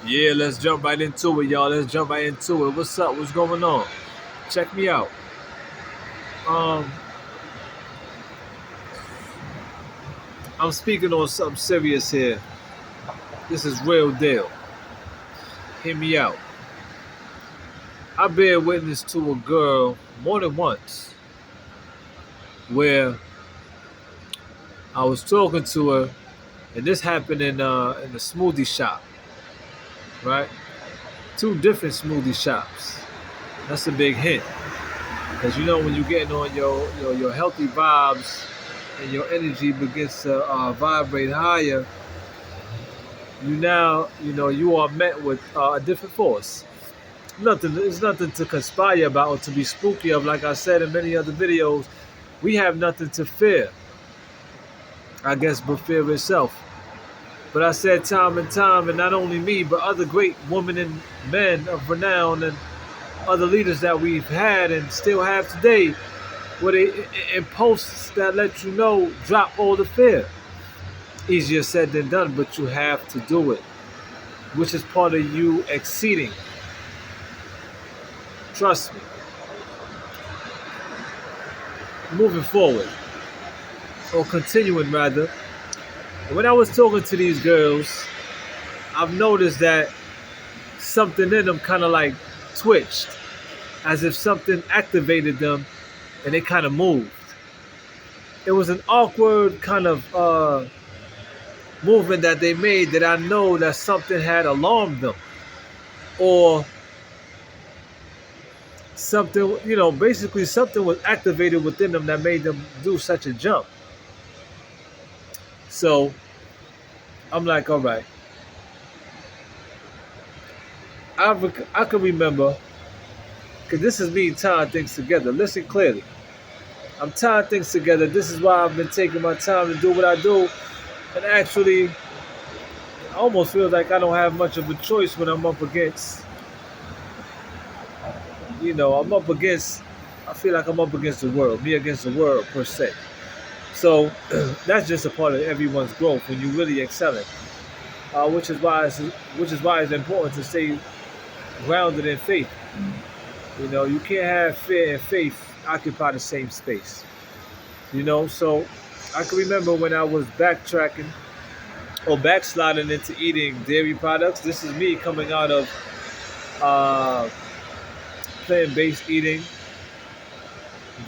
Yeah, let's jump right into it, y'all. Let's jump right into it. What's up? What's going on? Check me out. Um, I'm speaking on something serious here. This is real deal. Hear me out. I bear witness to a girl more than once where I was talking to her, and this happened in a smoothie shop, right? Two different smoothie shops. That's a big hint, because you know when you're getting on your healthy vibes and your energy begins to vibrate higher, you are met with a different force. Nothing, it's nothing to conspire about or to be spooky of. Like I said in many other videos, we have nothing to fear, I guess, but fear itself. But I said time and time, and not only me, but other great women and men of renown and other leaders that we've had and still have today, where they in posts that let you know, drop all the fear. Easier said than done, but you have to do it, which is part of you exceeding. Trust me. Moving forward, or continuing rather, when I was talking to these girls, I've noticed that something in them kind of like twitched, as if something activated them and they kind of moved. It was an awkward kind of movement that they made that I know that something had alarmed them, or something, basically something was activated within them that made them do such a jump. So I'm like, all right, I can remember, because this is me tying things together. Listen clearly. I'm tying things together. This is why I've been taking my time to do what I do. And actually, I almost feel like I don't have much of a choice when I'm up against, I'm up against, I feel like I'm up against the world, me against the world per se. So that's just a part of everyone's growth when you really excel it. Which is why it's important to stay grounded in faith. You can't have fear and faith occupy the same space. So I can remember when I was backtracking or backsliding into eating dairy products. This is me coming out of uh, plant-based eating,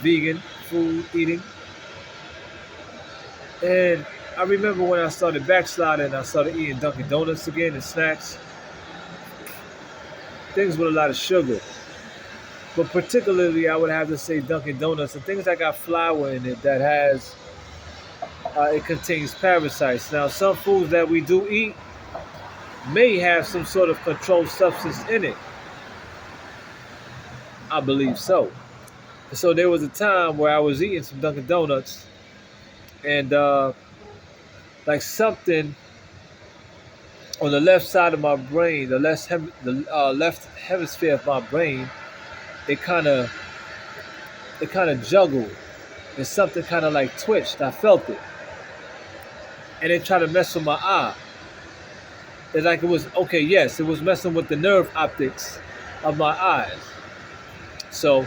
vegan food eating, and I remember when I started backsliding, I started eating Dunkin' Donuts again and snacks, things with a lot of sugar. But particularly, I would have to say Dunkin' Donuts and things that got flour in it that it contains parasites. Now, some foods that we do eat may have some sort of controlled substance in it. I believe so. So there was a time where I was eating some Dunkin' Donuts, and like something on the left side of my brain, the left hemisphere of my brain, it kind of it kind of juggled, and something kind of like twitched. I felt it, and it tried to mess with my eye. It's like it was okay. Yes, it was messing with the nerve optics of my eyes. So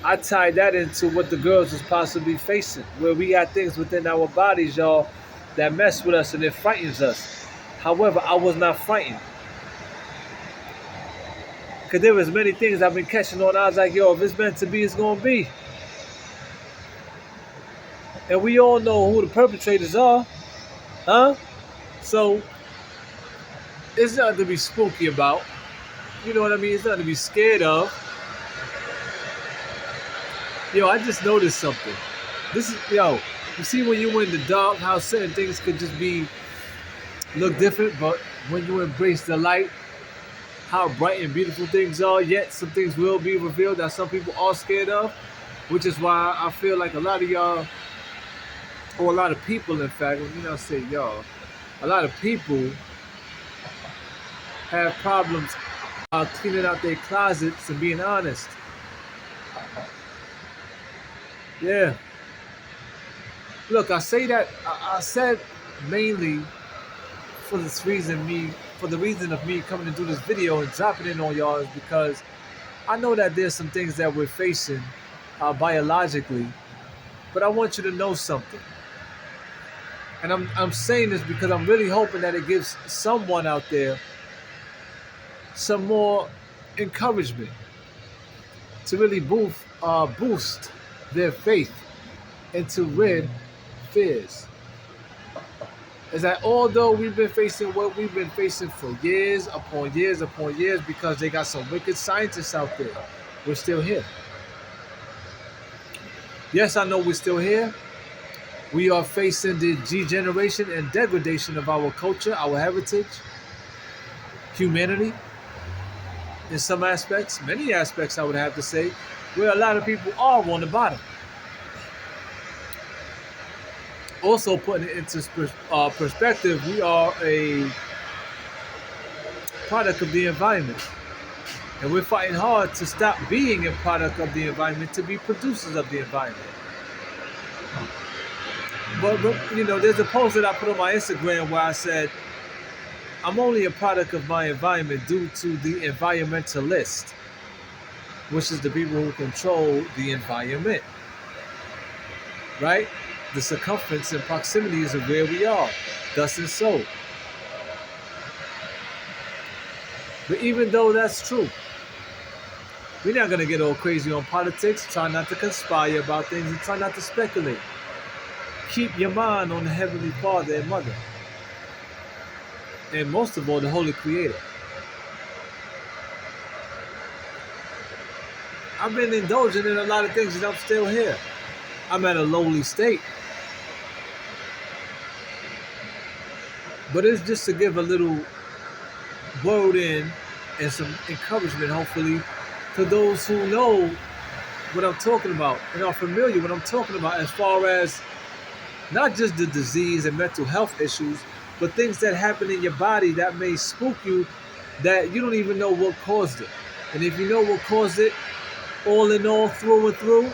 I tied that into what the girls was possibly facing, where we got things within our bodies, y'all, that mess with us and it frightens us. However, I was not frightened. Because there was many things I've been catching on. I was like, yo, if it's meant to be, it's going to be. And we all know who the perpetrators are. Huh? So, it's nothing to be spooky about. You know what I mean? It's nothing to be scared of. Yo, I just noticed something. You see when you in the dark, how certain things could just look different, but when you embrace the light, how bright and beautiful things are, yet some things will be revealed that some people are scared of, which is why I feel like a lot of y'all, or a lot of people, in fact, I say y'all, a lot of people have problems cleaning out their closets and being honest. Yeah. Look, I say that, I said mainly for this reason, me for the reason of me coming to do this video and dropping it on y'all is because I know that there's some things that we're facing biologically, but I want you to know something. And I'm saying this because I'm really hoping that it gives someone out there some more encouragement to really boost their faith and to rid fears. Is that although we've been facing what we've been facing for years upon years upon years because they got some wicked scientists out there, we're still here. Yes, I know we're still here. We are facing the degeneration and degradation of our culture, our heritage, humanity, in some aspects, many aspects I would have to say, where a lot of people are on the bottom. Also putting it into perspective, we are a product of the environment. And we're fighting hard to stop being a product of the environment, to be producers of the environment. But you know, there's a post that I put on my Instagram where I said, I'm only a product of my environment due to the environmentalist, which is the people who control the environment, right? The circumference and proximities of where we are, thus and so. But even though that's true, we're not going to get all crazy on politics. Try not to conspire about things and try not to speculate. Keep your mind on the Heavenly Father and Mother. And most of all, the Holy Creator. I've been indulging in a lot of things and I'm still here. I'm at a lowly state. But it's just to give a little word in and some encouragement, hopefully, to those who know what I'm talking about and are familiar with what I'm talking about as far as not just the disease and mental health issues, but things that happen in your body that may spook you that you don't even know what caused it. And if you know what caused it, all in all, through and through,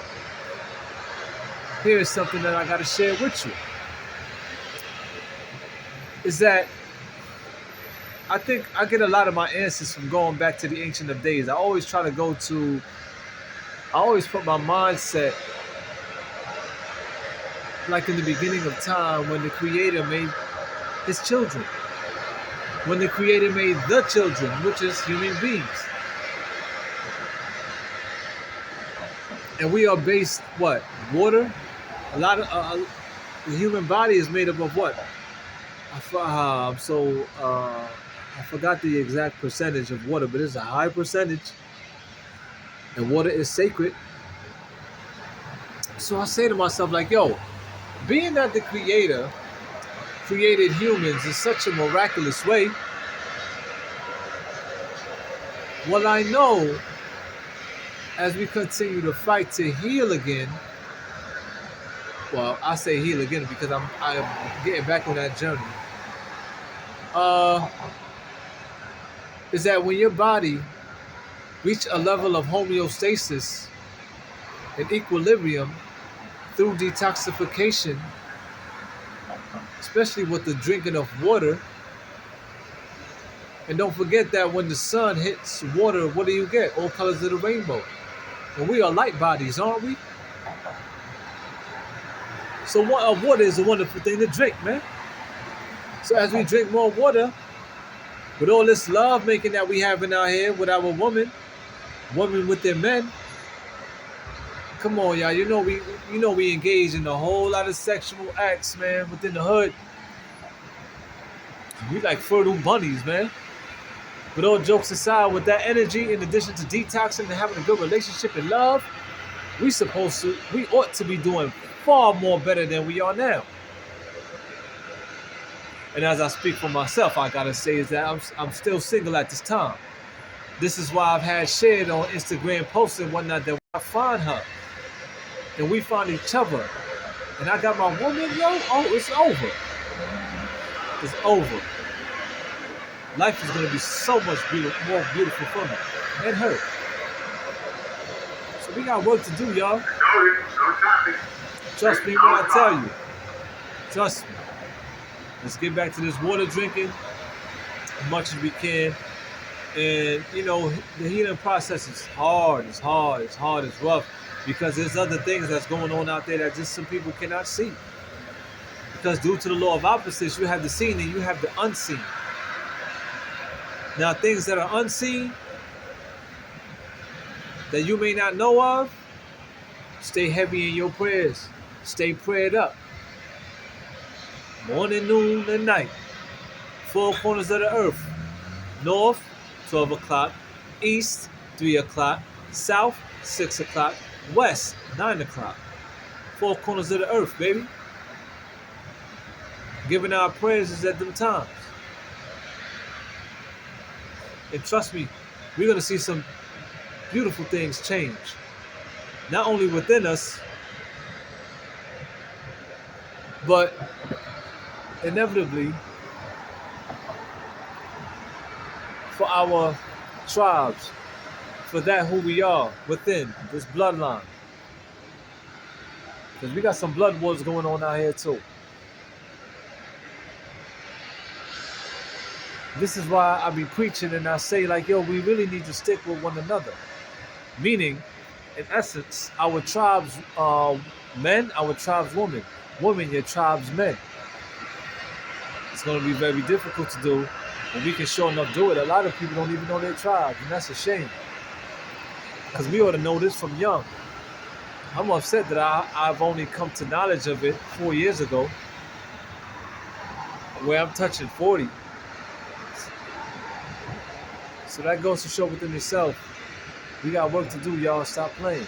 here's something that I got to share with you. Is that I think I get a lot of my answers from going back to the Ancient of Days. I always put my mindset like in the beginning of time when the Creator made His children. When the Creator made the children, which is human beings. And we are based, what? Water? A lot of, the human body is made up of what? I forgot the exact percentage of water, but it's a high percentage. And water is sacred. So I say to myself, like, yo, being that the Creator created humans in such a miraculous way, well, I know as we continue to fight to heal again, well, I say heal again because I'm getting back on that journey, is that when your body reach a level of homeostasis and equilibrium through detoxification, especially with the drinking of water. And don't forget that when the sun hits water, what do you get? All colors of the rainbow. And we are light bodies, aren't we? So water is a wonderful thing to drink, man. So as we drink more water, with all this love making that we have in our head with our women with their men, come on, y'all. You know we engage in a whole lot of sexual acts, man, within the hood. We like fertile bunnies, man. But all jokes aside, with that energy, in addition to detoxing and having a good relationship and love, we ought to be doing far more better than we are now. And as I speak for myself, I gotta say is that I'm still single at this time. This is why I've had shared on Instagram posts and whatnot that when I find her and we find each other and I got my woman, yo, oh, it's over. It's over. Life is going to be so much more beautiful for me and her. So we got work to do, y'all. Trust me when I tell you. Trust me. Let's get back to this water drinking. as much as we can. And the healing process is hard. It's hard. It's hard. It's rough because there's other things that's going on out there that just some people cannot see. Because due to the law of opposites, you have the seen and you have the unseen. Now, things that are unseen that you may not know of, stay heavy in your prayers. Stay prayed up. Morning, noon, and night. Four corners of the earth. North, 12 o'clock. East, 3 o'clock. South, 6 o'clock. West, 9 o'clock. Four corners of the earth, baby. Giving our praises at them times. And trust me, we're going to see some beautiful things change. Not only within us, but inevitably for our tribes, for that who we are within this bloodline. Because we got some blood wars going on out here too. This is why I be preaching and I say like, yo, we really need to stick with one another. Meaning, in essence, our tribes men, our tribes women. Women, your tribes men. It's going to be very difficult to do, but we can sure enough do it. A lot of people don't even know their tribes, and that's a shame. Because we ought to know this from young. I'm upset that I've only come to knowledge of it 4 years ago, where I'm touching 40. So that goes to show within itself, we got work to do, y'all. Stop playing.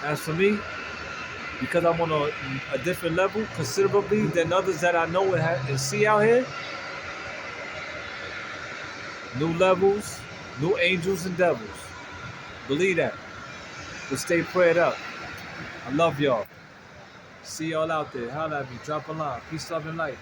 As for me, because I'm on a different level, considerably than others that I know and see out here, new levels, new angels and devils. Believe that. But stay prayed up. I love y'all. See y'all out there. Holla at me. Drop a line. Peace, love, and light.